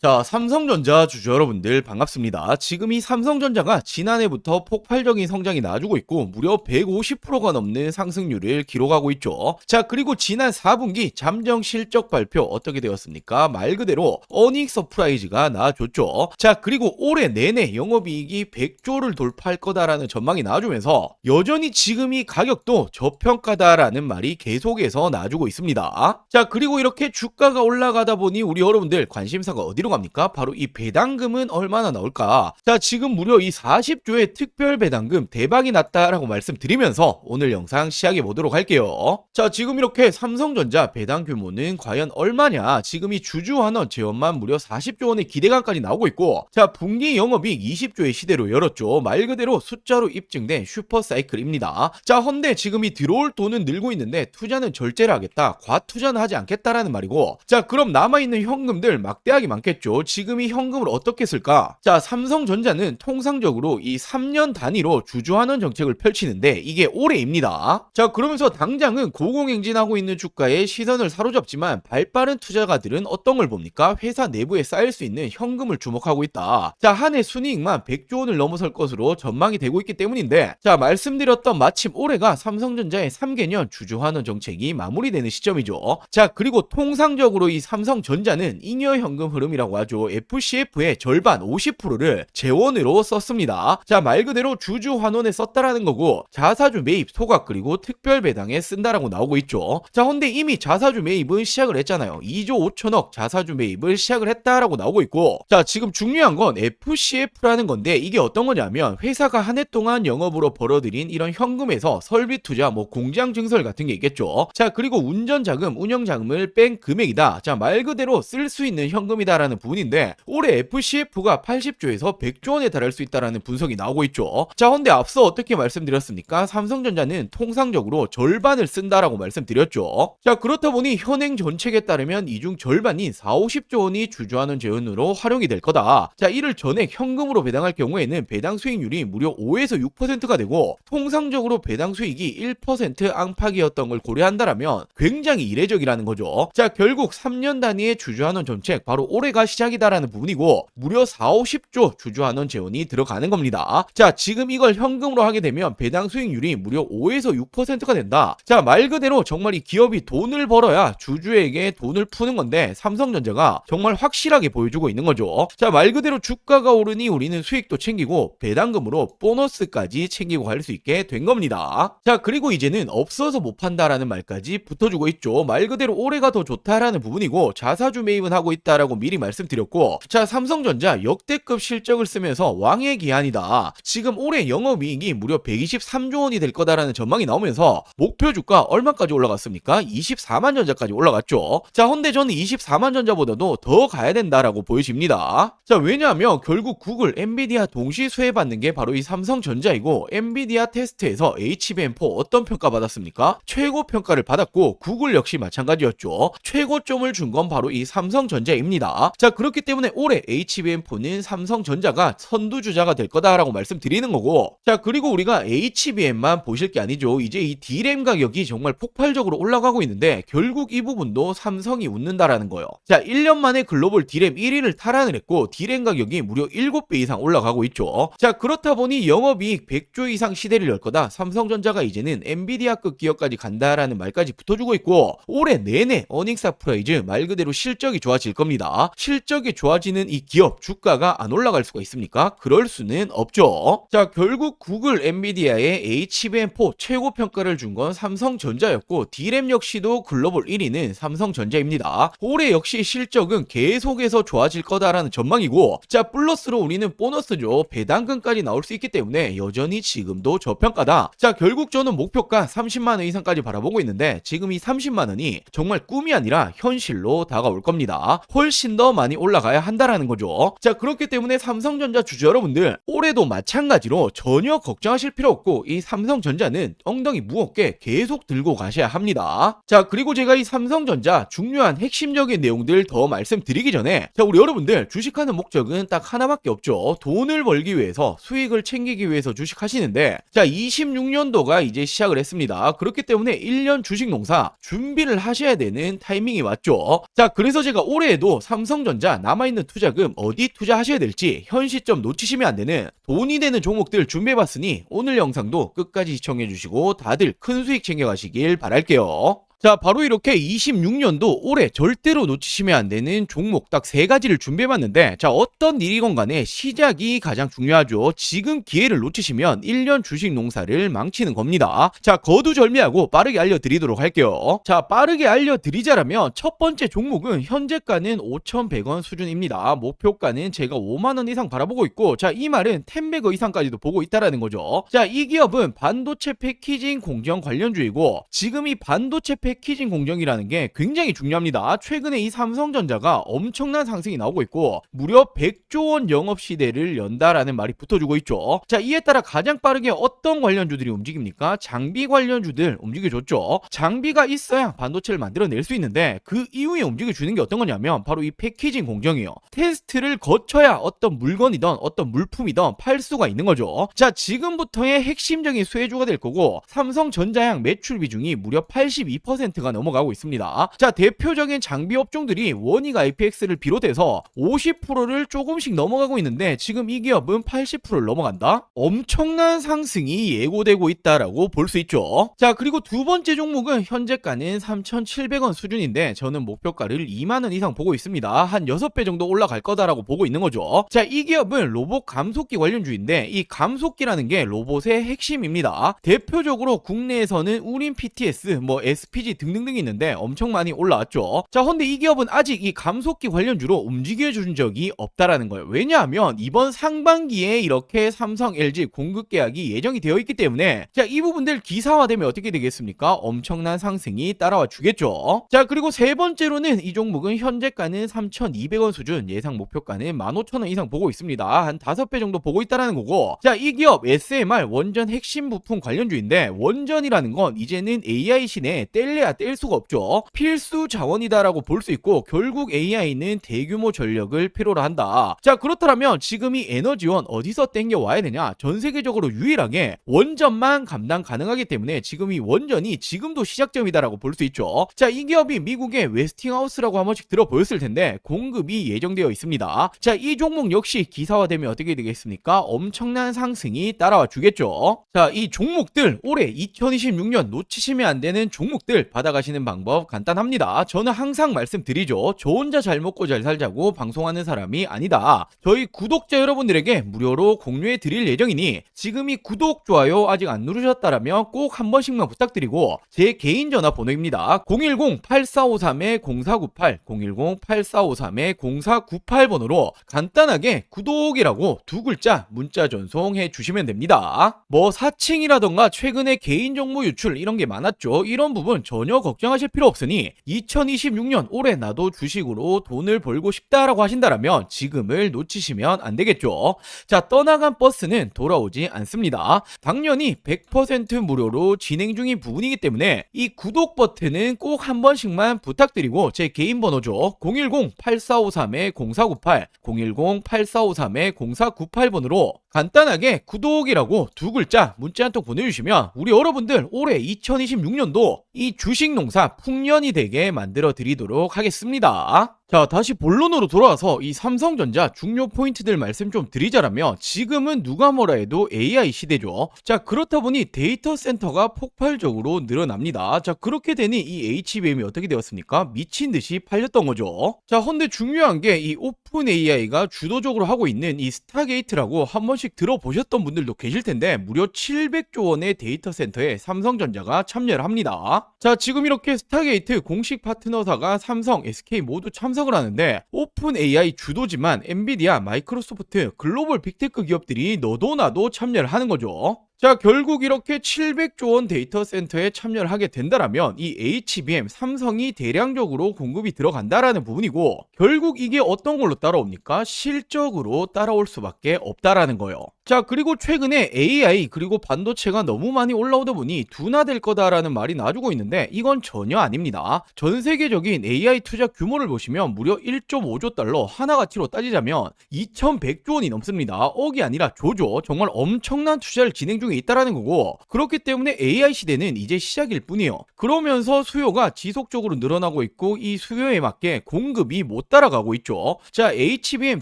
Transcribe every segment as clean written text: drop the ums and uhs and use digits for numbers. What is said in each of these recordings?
자, 삼성전자 주주 여러분들 반갑습니다. 지금 이 삼성전자가 지난해부터 폭발적인 성장이 나주고 있고 무려 150%가 넘는 상승률을 기록하고 있죠. 자, 그리고 지난 4분기 잠정 실적 발표 어떻게 되었습니까? 말 그대로 어닝 서프라이즈가 나와줬죠. 자, 그리고 올해 내내 영업이익이 100조를 돌파할 거다라는 전망이 나와주면서 여전히 지금 이 가격도 저평가다라는 말이 계속해서 나와주고 있습니다. 자, 그리고 이렇게 주가가 올라가다 보니 우리 여러분들 관심사가 어디로 갑니까? 바로 이 배당금은 얼마나 나올까? 자, 지금 무려 이 40조의 특별 배당금 대박이 났다라고 말씀드리면서 오늘 영상 시작해 보도록 할게요. 자, 지금 이렇게 삼성전자 배당 규모는 과연 얼마냐? 지금 이 주주환원 재원만 무려 40조 원의 기대감까지 나오고 있고, 자, 분기 영업이익 20조의 시대로 열었죠. 말 그대로 숫자로 입증된 슈퍼사이클입니다. 자, 헌데 지금 이 들어올 돈은 늘고 있는데 투자는 절제를 하겠다, 과투자는 하지 않겠다라는 말이고, 자, 그럼 남아있는 현금들 막대하게 많겠죠. 지금 이 현금을 어떻게 쓸까? 자, 삼성전자는 통상적으로 이 3년 단위로 주주환원 정책을 펼치는데 이게 올해입니다. 자, 그러면서 당장은 고공행진하고 있는 주가에 시선을 사로잡지만 발빠른 투자가들은 어떤 걸 봅니까? 회사 내부에 쌓일 수 있는 현금을 주목하고 있다. 자, 한 해 순이익만 100조 원을 넘어설 것으로 전망이 되고 있기 때문인데, 자, 말씀드렸던 마침 올해가 삼성전자의 3개년 주주환원 정책이 마무리되는 시점이죠. 자, 그리고 통상적으로 이 삼성전자는 잉여 현금 흐름이라고 하죠. FCF의 절반 50%를 재원으로 썼습니다. 자, 말 그대로 주주 환원에 썼다라는 거고, 자사주 매입 소각 그리고 특별 배당에 쓴다라고 나오고 있죠. 자, 근데 이미 자사주 매입은 시작을 했잖아요. 2조 5천억 자사주 매입을 시작을 했다라고 나오고 있고, 자, 지금 중요한 건 FCF라는 건데 이게 어떤 거냐면 회사가 한 해 동안 영업으로 벌어들인 이런 현금에서 설비 투자, 공장 증설 같은 게 있겠죠. 자, 그리고 운전 자금, 운영 자금을 뺀 금액이다. 자, 말 그대로 쓸 수 있는 현금이다라는 부분인데 올해 FCF가 80조에서 100조 원에 달할 수 있다라는 분석이 나오고 있죠. 자, 근데 앞서 어떻게 말씀드렸습니까? 삼성전자는 통상적으로 절반을 쓴다라고 말씀드렸죠. 자, 그렇다 보니 현행 정책에 따르면 이 중 절반인 4, 50조 원이 주주환원 재원으로 활용이 될 거다. 자, 이를 전액 현금으로 배당할 경우에는 배당 수익률이 무려 5에서 6%가 되고, 통상적으로 배당 수익이 1% 안팎이었던 걸 고려한다라면 굉장히 이례적이라는 거죠. 자, 결국 3년 단위의 주주환원 정책, 바로 올해가 시작이다라는 부분이고 무려 4, 50조 주주환원 재원이 들어가는 겁니다. 자, 지금 이걸 현금으로 하게 되면 배당 수익률이 무려 5에서 6%가 된다. 자, 말 그대로 정말 이 기업이 돈을 벌어야 주주에게 돈을 푸는 건데 삼성전자가 정말 확실하게 보여주고 있는 거죠. 자, 말 그대로 주가가 오르니 우리는 수익도 챙기고 배당금으로 보너스까지 챙기고 갈 수 있게 된 겁니다. 자, 그리고 이제는 없어서 못 판다라는 말까지 붙어주고 있죠. 말 그대로 올해가 더 좋다라는 부분이고 자사주 매입은 하고 있다라고 미리 말씀드렸고, 자, 삼성전자 역대급 실적을 쓰면서 왕의 기한이다. 지금 올해 영업이익이 무려 123조 원이 될 거다라는 전망이 나오면서 목표 주가 얼마까지 올라갔습니까? 24만 전자까지 올라갔죠. 자, 헌데 저는 24만 전자보다도 더 가야 된다라고 보여집니다. 자, 왜냐하면 결국 구글, 엔비디아 동시 수혜받는 게 바로 이 삼성전자이고, 엔비디아 테스트에서 HBM4 어떤 평가 받았습니까? 최고 평가를 받았고 구글 역시 마찬가지였죠. 최고점을 준 건 바로 이 삼성전자입니다. 자, 그렇기 때문에 올해 HBM4는 삼성전자가 선두주자가 될 거다라고 말씀드리는 거고, 자, 그리고 우리가 HBM만 보실 게 아니죠. 이제 이 D램 가격이 정말 폭발적으로 올라가고 있는데 결국 이 부분도 삼성이 웃는다라는 거예요. 자, 1년 만에 글로벌 D램 1위를 탈환을 했고 D램 가격이 무려 7배 이상 올라가고 있죠. 자, 그렇다 보니 영업이익 100조 이상 시대를 열 거다. 삼성전자가 이제는 엔비디아급 기업까지 간다라는 말까지 붙어주고 있고, 올해 내내 어닝 서프라이즈, 말 그대로 실적이 좋아질 겁니다. 실적이 좋아지는 이 기업 주가가 안 올라갈 수가 있습니까? 그럴 수는 없죠. 자, 결국 구글, 엔비디아의 HBM4 최고 평가를 준 건 삼성전자였고 D램 역시도 글로벌 1위는 삼성전자입니다. 올해 역시 실적은 계속해서 좋아질 거다라는 전망이고, 자, 플러스로 우리는 보너스죠. 배당금까지 나올 수 있기 때문에 여전히 지금도 저평가다. 자, 결국 저는 목표가 30만 원 이상까지 바라보고 있는데 지금 이 30만 원이 정말 꿈이 아니라 현실로 다가올 겁니다. 훨씬 더 많이 올라가야 한다라는 거죠. 자, 그렇기 때문에 삼성전자 주주 여러분들 올해도 마찬가지로 전혀 걱정하실 필요 없고 이 삼성전자는 엉덩이 무겁게 계속 들고 가셔야 합니다. 자, 그리고 제가 이 삼성전자 중요한 핵심적인 내용들 더 말씀드리기 전에, 자, 우리 여러분들 주식하는 목적은 딱 하나밖에 없죠. 돈을 벌기 위해서, 수익을 챙기기 위해서 주식하시는데, 자, 26년도가 이제 시작을 했습니다. 그렇기 때문에 1년 주식 농사 준비를 하셔야 되는 타이밍이 왔죠. 자, 그래서 제가 올해에도 삼성전자 삼성전자 남아있는 투자금 어디 투자하셔야 될지 현 시점 놓치시면 안 되는 돈이 되는 종목들 준비해봤으니 오늘 영상도 끝까지 시청해주시고 다들 큰 수익 챙겨가시길 바랄게요. 자, 바로 이렇게 26년도 올해 절대로 놓치시면 안 되는 종목 딱 3가지를 준비해봤는데, 자, 어떤 일이건 간에 시작이 가장 중요하죠. 지금 기회를 놓치시면 1년 주식 농사를 망치는 겁니다. 자, 거두절미하고 빠르게 알려드리도록 할게요. 자, 빠르게 알려드리자라면 첫 번째 종목은 현재가는 5,100원 수준입니다. 목표가는 제가 5만원 이상 바라보고 있고, 자, 이 말은 10배거 이상까지도 보고 있다라는 거죠. 자, 이 기업은 반도체 패키징 공정 관련주이고, 지금 이 반도체 패키징 공정이라는 게 굉장히 중요합니다. 최근에 이 삼성전자가 엄청난 상승이 나오고 있고 무려 100조 원 영업 시대를 연다라는 말이 붙어주고 있죠. 자, 이에 따라 가장 빠르게 어떤 관련주들이 움직입니까? 장비 관련주들 움직여줬죠. 장비가 있어야 반도체를 만들어낼 수 있는데 그 이후에 움직여주는 게 어떤 거냐면 바로 이 패키징 공정이요. 테스트를 거쳐야 어떤 물건이든 어떤 물품이든 팔 수가 있는 거죠. 자, 지금부터의 핵심적인 수혜주가 될 거고 삼성전자양 매출 비중이 무려 82%가 넘어가고 있습니다. 자, 대표적인 장비 업종들이 원익 IPX를 비롯해서 50%를 조금씩 넘어가고 있는데 지금 이 기업은 80%를 넘어간다? 엄청난 상승이 예고되고 있다라고 볼 수 있죠. 자, 그리고 두 번째 종목은 현재가는 3,700원 수준인데 저는 목표가를 2만원 이상 보고 있습니다. 한 6배 정도 올라갈 거다라고 보고 있는 거죠. 자, 이 기업은 로봇 감속기 관련주인데 이 감속기라는 게 로봇의 핵심입니다. 대표적으로 국내에서는 우린 PTS, SPG 등등등 있는데 엄청 많이 올라왔죠. 자, 근데 이 기업은 아직 이 감속기 관련주로 움직여준 적이 없다라는 거예요. 왜냐하면 이번 상반기에 이렇게 삼성, LG 공급 계약이 예정이 되어 있기 때문에 자, 이 부분들 기사화되면 어떻게 되겠습니까? 엄청난 상승이 따라와 주겠죠. 자, 그리고 세 번째로는 이 종목은 현재가는 3,200원 수준, 예상 목표가는 15,000원 이상 보고 있습니다. 한 5배 정도 보고 있다라는 거고, 자, 이 기업 SMR 원전 핵심 부품 관련주인데 원전이라는 건 이제는 AI 신에 뗄래야 뗄 수가 없죠. 필수 자원이다라고 볼 수 있고 결국 AI는 대규모 전력을 필요로 한다. 자, 그렇다면 지금 이 에너지원 어디서 땡겨 와야 되냐? 전 세계적으로 유일하게 원전만 감당 가능하기 때문에 지금 이 원전이 지금도 시작점이다라고 볼 수 있죠. 자, 이 기업이 미국의 웨스팅하우스라고 한 번씩 들어보였을 텐데 공급이 예정되어 있습니다. 자, 이 종목 역시 기사화되면 어떻게 되겠습니까? 엄청난 상승이 따라와 주겠죠. 자, 이 종목들 올해 2026년 놓치시면 안 되는 종목들 받아가시는 방법 간단합니다. 저는 항상 말씀드리죠. 저 혼자 잘 먹고 잘 살자고 방송하는 사람이 아니다. 저희 구독자 여러분들에게 무료로 공유해 드릴 예정이니 지금 이 구독, 좋아요 아직 안 누르셨다라면 꼭 한 번씩만 부탁드리고 제 개인 전화번호입니다. 010-8453-0498 010-8453-0498번호로 간단하게 구독이라고 두 글자 문자 전송해 주시면 됩니다. 사칭이라던가 최근에 개인정보 유출 이런 게 많았죠. 이런 부분 전혀 걱정하실 필요 없으니 2026년 올해 나도 주식으로 돈을 벌고 싶다라고 하신다라면 지금을 놓치시면 안 되겠죠. 자, 떠나간 버스는 돌아오지 않습니다. 당연히 100% 무료로 진행 중인 부분이기 때문에 이 구독 버튼은 꼭 한 번씩만 부탁드리고 제 개인 번호죠. 010-8453-0498 010-8453-0498번으로 간단하게 구독이라고 두 글자 문자 한 통 보내주시면 우리 여러분들 올해 2026년도 이 주식 농사 풍년이 되게 만들어 드리도록 하겠습니다. 자, 다시 본론으로 돌아와서 이 삼성전자 중요 포인트들 말씀 좀 드리자라면 지금은 누가 뭐라 해도 AI 시대죠. 자, 그렇다 보니 데이터 센터가 폭발적으로 늘어납니다. 자, 그렇게 되니 이 HBM이 어떻게 되었습니까? 미친 듯이 팔렸던 거죠. 자, 근데 중요한 게 이 오픈 AI가 주도적으로 하고 있는 이 스타게이트라고 한 번씩 들어보셨던 분들도 계실 텐데 무려 700조 원의 데이터 센터에 삼성전자가 참여를 합니다. 자, 지금 이렇게 스타게이트 공식 파트너사가 삼성, SK 모두 참석을 하는데 오픈 AI 주도지만 엔비디아, 마이크로소프트, 글로벌 빅테크 기업들이 너도 나도 참여를 하는 거죠. 자, 결국 이렇게 700조 원 데이터 센터에 참여를 하게 된다라면 이 HBM 삼성이 대량적으로 공급이 들어간다라는 부분이고 결국 이게 어떤 걸로 따라옵니까? 실적으로 따라올 수밖에 없다라는 거예요. 자, 그리고 최근에 AI 그리고 반도체가 너무 많이 올라오다 보니 둔화될 거다라는 말이 나와주고 있는데 이건 전혀 아닙니다. 전 세계적인 AI 투자 규모를 보시면 무려 1.5조 달러, 하나 가치로 따지자면 2100조 원이 넘습니다. 억이 아니라 조죠. 정말 엄청난 투자를 진행 중에 있다라는 거고, 그렇기 때문에 AI 시대는 이제 시작일 뿐이요. 그러면서 수요가 지속적으로 늘어나고 있고 이 수요에 맞게 공급이 못 따라가고 있죠. 자, HBM,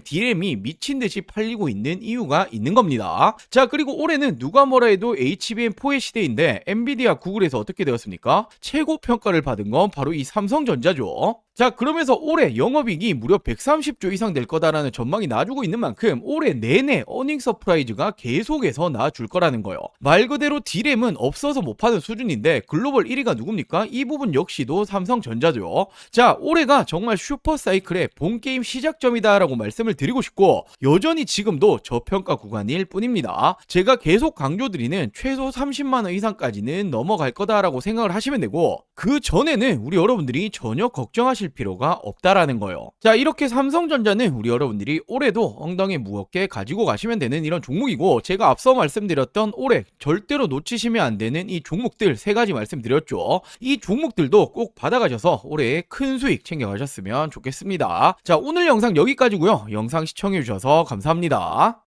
DRAM이 미친 듯이 팔리고 있는 이유가 있는 겁니다. 자, 그리고 올해는 누가 뭐라 해도 HBM4의 시대인데 엔비디아, 구글에서 어떻게 되었습니까? 최고 평가를 받은 건 바로 이 삼성전자죠. 자, 그러면서 올해 영업이익이 무려 130조 이상 될 거다라는 전망이 나와주고 있는 만큼 올해 내내 어닝 서프라이즈가 계속해서 나와줄 거라는 거예요. 말 그대로 D램은 없어서 못 파는 수준인데 글로벌 1위가 누굽니까? 이 부분 역시도 삼성전자죠. 자, 올해가 정말 슈퍼사이클의 본게임 시작점이다라고 말씀을 드리고 싶고, 여전히 지금도 저평가 구간일 뿐입니다. 제가 계속 강조드리는 최소 30만원 이상까지는 넘어갈 거다라고 생각을 하시면 되고, 그 전에는 우리 여러분들이 전혀 걱정하실 필요가 없다라는 거예요. 자, 이렇게 삼성전자는 우리 여러분들이 올해도 엉덩이 무겁게 가지고 가시면 되는 이런 종목이고, 제가 앞서 말씀드렸던 올해 절대로 놓치시면 안 되는 이 종목들 3가지 말씀드렸죠. 이 종목들도 꼭 받아가셔서 올해 큰 수익 챙겨가셨으면 좋겠습니다. 자, 오늘 영상 여기까지고요. 영상 시청해주셔서 감사합니다.